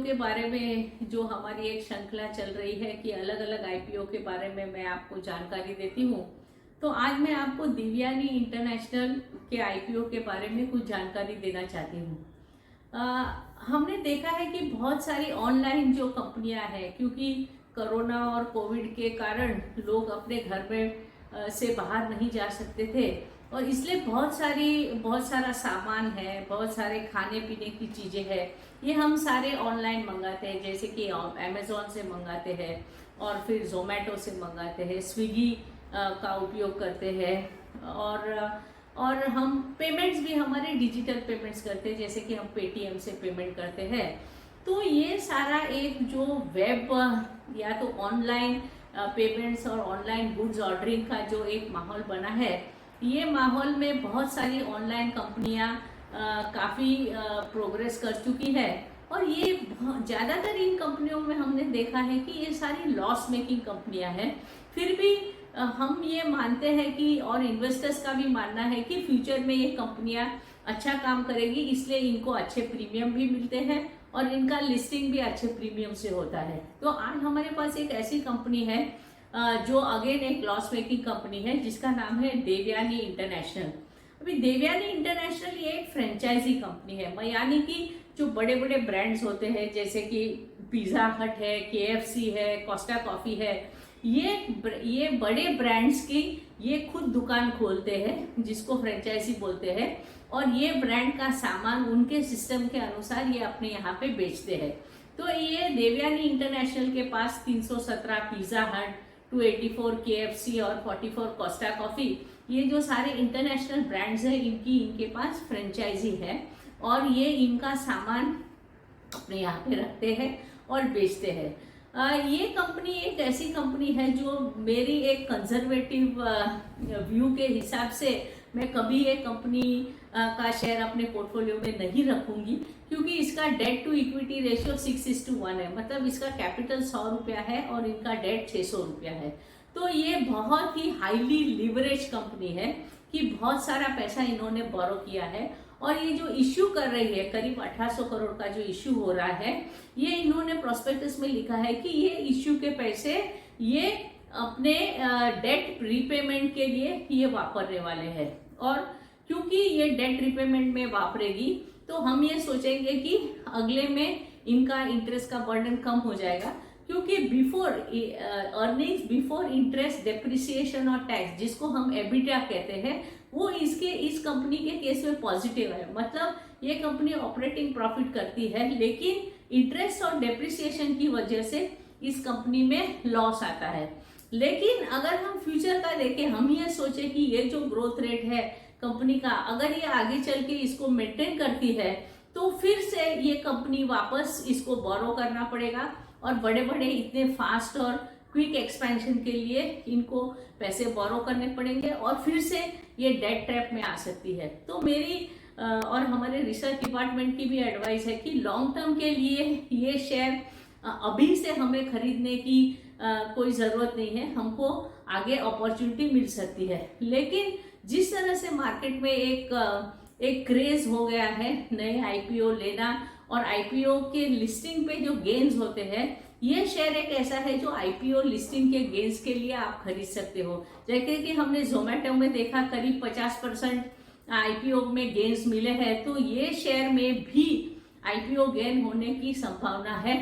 के बारे में जो हमारी एक श्रृंखला चल रही है कि अलग अलग आईपीओ के बारे में मैं आपको जानकारी देती हूँ। तो आज मैं आपको देवयानी इंटरनेशनल के आईपीओ के बारे में कुछ जानकारी देना चाहती हूँ। हमने देखा है कि बहुत सारी ऑनलाइन जो कंपनियां हैं, क्योंकि कोरोना और कोविड के कारण लोग अपने घर में से बाहर नहीं जा सकते थे और इसलिए बहुत सारा सामान है, बहुत सारे खाने पीने की चीज़ें हैं, ये हम सारे ऑनलाइन मंगाते हैं। जैसे कि अमेज़ॉन से मंगाते हैं और फिर जोमेटो से मंगाते हैं, स्विगी का उपयोग करते हैं और हम पेमेंट्स भी हमारे डिजिटल पेमेंट्स करते हैं, जैसे कि हम पेटीएम से पेमेंट करते हैं। तो ये सारा एक जो वेब या तो ऑनलाइन पेमेंट्स और ऑनलाइन गुड्स ऑर्डरिंग का जो एक माहौल बना है, ये माहौल में बहुत सारी ऑनलाइन कंपनियां काफ़ी प्रोग्रेस कर चुकी है और ये ज़्यादातर इन कंपनियों में हमने देखा है कि ये सारी लॉस मेकिंग कंपनियां हैं। फिर भी हम ये मानते हैं कि और इन्वेस्टर्स का भी मानना है कि फ्यूचर में ये कंपनियां अच्छा काम करेगी, इसलिए इनको अच्छे प्रीमियम भी मिलते हैं और इनका लिस्टिंग भी अच्छे प्रीमियम से होता है। तो आज हमारे पास एक ऐसी कंपनी है जो अगेन एक लॉस मेकिंग कंपनी है, जिसका नाम है देवयानी इंटरनेशनल। अभी देवयानी इंटरनेशनल ये एक फ्रेंचाइजी कंपनी है, यानी कि जो बड़े बड़े ब्रांड्स होते हैं जैसे कि पिज़्ज़ा हट है, केएफसी है, कोस्टा कॉफ़ी है, ये बड़े ब्रांड्स की ये खुद दुकान खोलते हैं जिसको फ्रेंचाइजी बोलते हैं और ये ब्रांड का सामान उनके सिस्टम के अनुसार ये अपने यहाँ पे बेचते हैं। तो ये देवयानी इंटरनेशनल के पास 317 पिज़्ज़ा हट, 284 केएफसी और 44 कोस्टा कॉफ़ी, ये जो सारे इंटरनेशनल ब्रांड्स हैं इनके पास फ्रेंचाइजी है और ये इनका सामान अपने यहाँ पे रखते हैं और बेचते हैं। ये कंपनी एक ऐसी कंपनी है जो मेरी एक कंजर्वेटिव व्यू के हिसाब से मैं कभी एक कंपनी का शेयर अपने पोर्टफोलियो में नहीं रखूंगी, क्योंकि इसका डेट टू इक्विटी रेशियो 6:1 है। मतलब इसका कैपिटल 100 रुपया है और इनका डेट 600 रुपया है। तो ये बहुत ही हाईली लिवरेज कंपनी है कि बहुत सारा पैसा इन्होंने बोरो किया है और ये जो इश्यू कर रही है, करीब 1800 करोड़ का जो इश्यू हो रहा है, ये इन्होंने प्रोस्पेक्टस में लिखा है कि ये इश्यू के पैसे ये अपने डेट रीपेमेंट के लिए ये वापरने वाले हैं। और क्योंकि ये डेट रीपेमेंट में वापरेगी तो हम ये सोचेंगे कि अगले में इनका इंटरेस्ट का बर्डन कम हो जाएगा, क्योंकि before earnings before interest depreciation और टैक्स, जिसको हम एबिटा कहते हैं, वो इस कंपनी के केस में पॉजिटिव है। मतलब ये कंपनी ऑपरेटिंग प्रॉफिट करती है, लेकिन इंटरेस्ट और डेप्रिसिएशन की वजह से इस कंपनी में लॉस आता है। लेकिन अगर हम फ्यूचर का देखें, हम ये सोचे कि ये जो ग्रोथ रेट है कंपनी का, अगर ये आगे चल के इसको मेंटेन करती है तो फिर से ये कंपनी वापस इसको बोरो करना पड़ेगा और बड़े बड़े इतने फास्ट और क्विक एक्सपेंशन के लिए इनको पैसे बोरो करने पड़ेंगे और फिर से ये डेट ट्रैप में आ सकती है। तो मेरी और हमारे रिसर्च डिपार्टमेंट की भी एडवाइस है कि लॉन्ग टर्म के लिए ये शेयर अभी से हमें खरीदने की कोई ज़रूरत नहीं है, हमको आगे अपॉर्चुनिटी मिल सकती है। लेकिन जिस तरह से मार्केट में एक क्रेज हो गया है नए आईपीओ लेना और आईपीओ के लिस्टिंग पे जो गेन्स होते हैं, ये शेयर एक ऐसा है जो आईपीओ लिस्टिंग के गेन्स के लिए आप खरीद सकते हो। जैसे कि हमने जोमेटो में देखा करीब 50% आईपीओ में गेन्स मिले हैं, तो ये शेयर में भी आईपीओ गेन होने की संभावना है।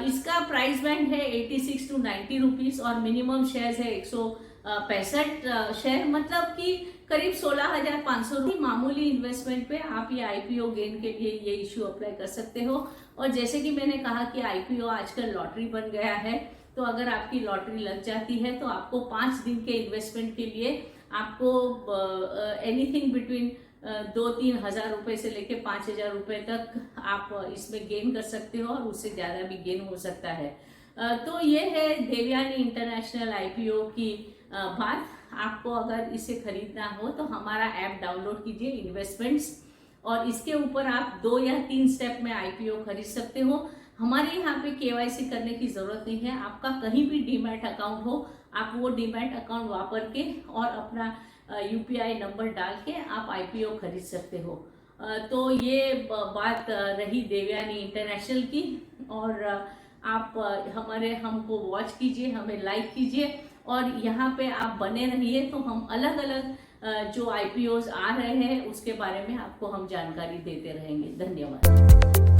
इसका प्राइस बैंड है 86 to 90 रुपीज और मिनिमम शेयर है 165 शेयर, मतलब कि करीब 16,500 रुपये। मामूली इन्वेस्टमेंट पे आप ये आईपीओ गेन के लिए ये इश्यू अप्लाई कर सकते हो। और जैसे कि मैंने कहा कि आईपीओ आजकल लॉटरी बन गया है, तो अगर आपकी लॉटरी लग जाती है तो आपको 5 दिन के इन्वेस्टमेंट के लिए आपको एनीथिंग बिटवीन 2-3 हज़ार रुपये से लेके 5,000 रुपये तक आप इसमें गेन कर सकते हो और उससे ज़्यादा भी गेन हो सकता है। तो ये है देवयानी इंटरनेशनल आईपीओ की बात। आपको अगर इसे खरीदना हो तो हमारा ऐप डाउनलोड कीजिए इन्वेस्टमेंट्स, और इसके ऊपर आप 2 या 3 स्टेप में आईपीओ खरीद सकते हो। हमारे यहाँ पे केवाईसी करने की जरूरत नहीं है। आपका कहीं भी डीमैट अकाउंट हो, आप वो डीमैट अकाउंट वापर के और अपना यूपीआई नंबर डाल के आप आईपीओ खरीद सकते हो। तो ये बात रही देवयानी इंटरनेशनल की। और आप हमको वॉच कीजिए, हमें लाइक कीजिए और यहाँ पे आप बने रहिए। तो हम अलग अलग जो IPOs आ रहे हैं उसके बारे में आपको हम जानकारी देते रहेंगे। धन्यवाद।